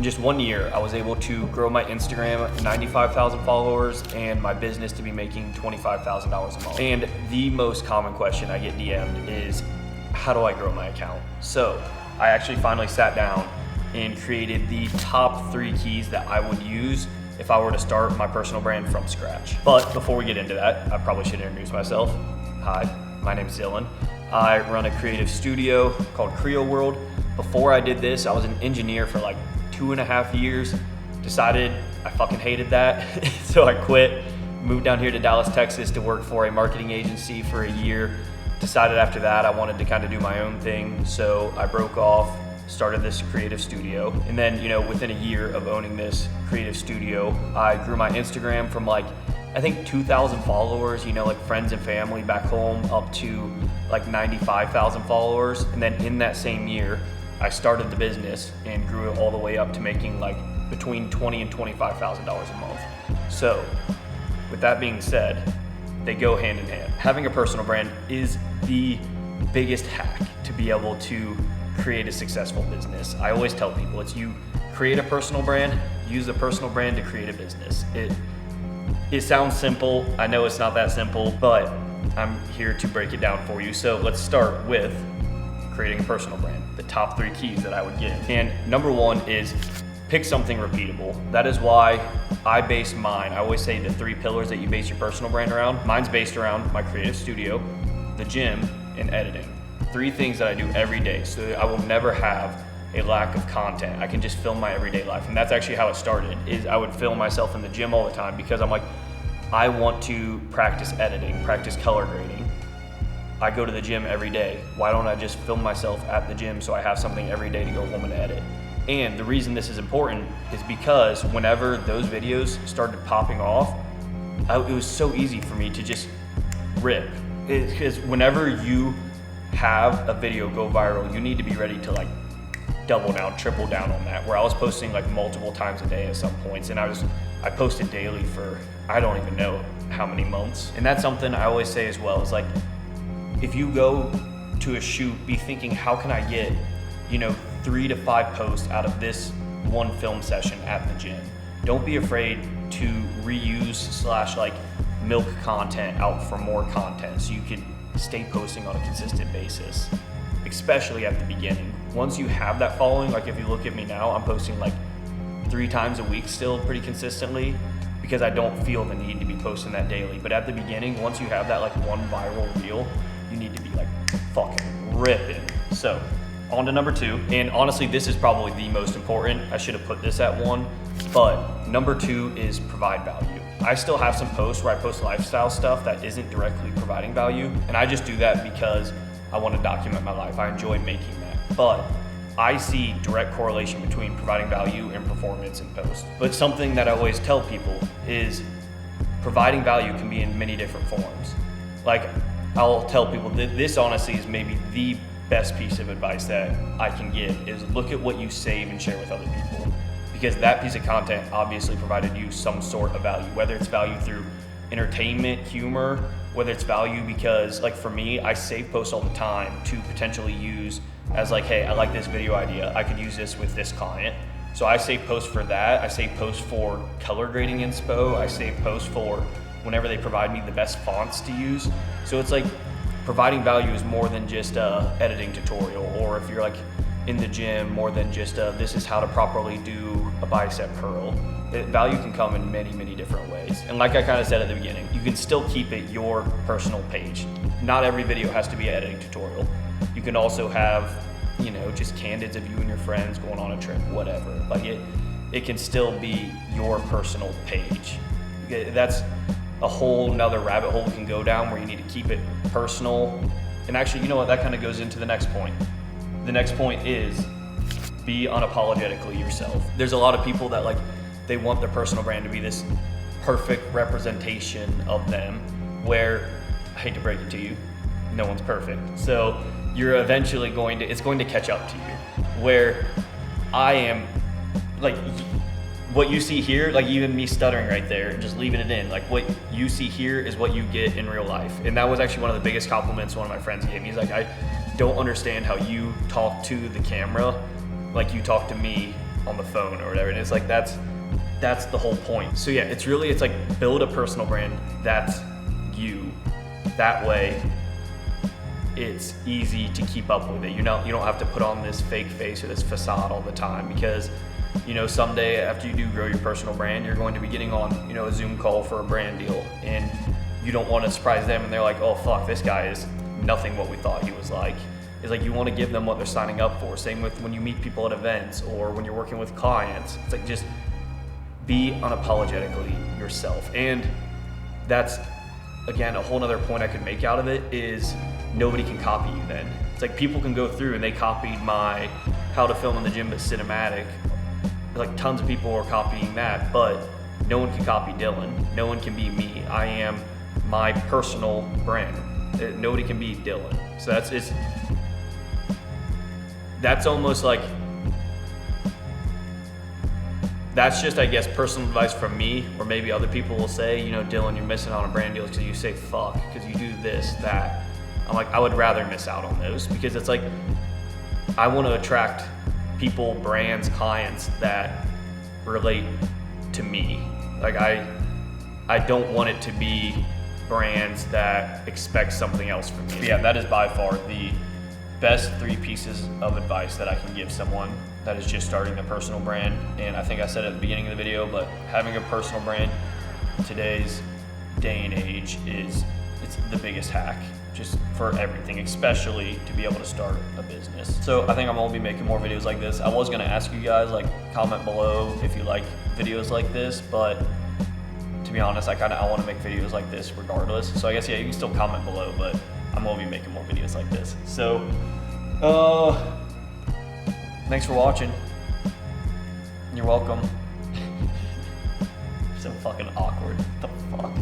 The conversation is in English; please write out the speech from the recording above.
just 1 year, I was able to grow my Instagram 95,000 followers and my business to be making $25,000 a month. And the most common question I get DM'd is, how do I grow my account? So I actually finally sat down and created the top 3 keys that I would use if I were to start my personal brand from scratch. But before we get into that, I probably should introduce myself. Hi, my name's Dylan. I run a creative studio called Creo World. Before I did this, I was an engineer for like 2.5 years. Decided I fucking hated that, so I quit. Moved down here to Dallas, Texas to work for a marketing agency for a year. Decided after that I wanted to kind of do my own thing, so I broke off, started this creative studio. And then, within a year of owning this creative studio, I grew my Instagram from like, I think 2,000 followers, like friends and family back home, up to like 95,000 followers. And then in that same year, I started the business and grew it all the way up to making like between $20,000 and $25,000 a month. So with that being said, they go hand in hand. Having a personal brand is the biggest hack to be able to create a successful business. I always tell people, it's you create a personal brand, use the personal brand to create a business. It sounds simple. I know it's not that simple, but I'm here to break it down for you. So let's start with creating a personal brand, the top 3 keys that I would give. And number 1 is pick something repeatable. That is why I base mine. I always say the 3 pillars that you base your personal brand around. Mine's based around my creative studio, the gym, and editing. 3 things that I do every day, so I will never have a lack of content. I can just film my everyday life. And that's actually how it started, is I would film myself in the gym all the time because I'm like, I want to practice editing, practice color grading. I go to the gym every day. Why don't I just film myself at the gym so I have something every day to go home and edit? And the reason this is important is because whenever those videos started popping off, it was so easy for me to just rip. Because whenever you have a video go viral, you need to be ready to like double down, triple down on that. Where I was posting like multiple times a day at some points, and I posted daily for I don't even know how many months. And that's something I always say as well, is like, if you go to a shoot, be thinking, how can I get 3 to 5 posts out of this one film session at the gym? Don't be afraid to reuse / like milk content out for more content so you can stay posting on a consistent basis, especially at the beginning. Once you have that following, like if you look at me now, I'm posting like 3 times a week still pretty consistently because I don't feel the need to be posting that daily. But at the beginning, once you have that like one viral reel, you need to be like fucking ripping. So on to number 2, and honestly, this is probably the most important. I should have put this at 1, but number 2 is provide value. I still have some posts where I post lifestyle stuff that isn't directly providing value, and I just do that because I want to document my life. I enjoy making that, but I see direct correlation between providing value and performance in posts. But something that I always tell people is providing value can be in many different forms. Like I'll tell people that this honestly is maybe the best piece of advice that I can give, is look at what you save and share with other people. Because that piece of content obviously provided you some sort of value, whether it's value through entertainment, humor, whether it's value because, like for me, I save posts all the time to potentially use as like, hey, I like this video idea, I could use this with this client. So I save posts for that. I save posts for color grading inspo. I save posts for whenever they provide me the best fonts to use. So it's like providing value is more than just a editing tutorial, or if you're like in the gym, more than just this is how to properly do a bicep curl. Value can come in many, many different ways. And like I kind of said at the beginning, you can still keep it your personal page. Not every video has to be an editing tutorial. You can also have, just candids of you and your friends going on a trip, whatever. Like it can still be your personal page. That's a whole nother rabbit hole we can go down where you need to keep it personal. And actually, you know what, that kind of goes into the next point. The next point is be unapologetically yourself. There's a lot of people that they want their personal brand to be this perfect representation of them, where, I hate to break it to you, no one's perfect. So you're eventually it's going to catch up to you. Where I am, what you see here, even me stuttering right there, just leaving it in, what you see here is what you get in real life. And that was actually one of the biggest compliments one of my friends gave me. He's like, I don't understand how you talk to the camera like you talk to me on the phone or whatever. And it's like, that's the whole point. So yeah, it's like build a personal brand that's you. That way it's easy to keep up with it. You don't have to put on this fake face or this facade all the time, because someday after you do grow your personal brand, you're going to be getting on a Zoom call for a brand deal, and you don't want to surprise them and they're like, oh fuck, this guy is nothing what we thought he was like. It's like you want to give them what they're signing up for. Same with when you meet people at events or when you're working with clients. It's like, just be unapologetically yourself. And that's, again, a whole nother point I could make out of it is nobody can copy you then. It's like people can go through and they copied my how to film in the gym but cinematic. Like tons of people are copying that, but no one can copy Dylan. No one can be me. I am my personal brand. Nobody can be Dylan. So that's almost like, that's just, I guess, personal advice from me, or maybe other people will say, Dylan, you're missing out on brand deals because you say fuck, because you do this, that. I'm like, I would rather miss out on those, because it's like, I want to attract people, brands, clients that relate to me. Like I don't want it to be brands that expect something else from me. But yeah, that is by far the best 3 pieces of advice that I can give someone that is just starting a personal brand. And I think I said it at the beginning of the video, but having a personal brand in today's day and age it's the biggest hack just for everything, especially to be able to start a business. So I think I'm gonna be making more videos like this. I was gonna ask you guys, like, comment below if you like videos like this, but to be honest, I want to make videos like this regardless. So I guess, yeah, you can still comment below, but I'm gonna be making more videos like this. So, thanks for watching. You're welcome. So fucking awkward. What the fuck?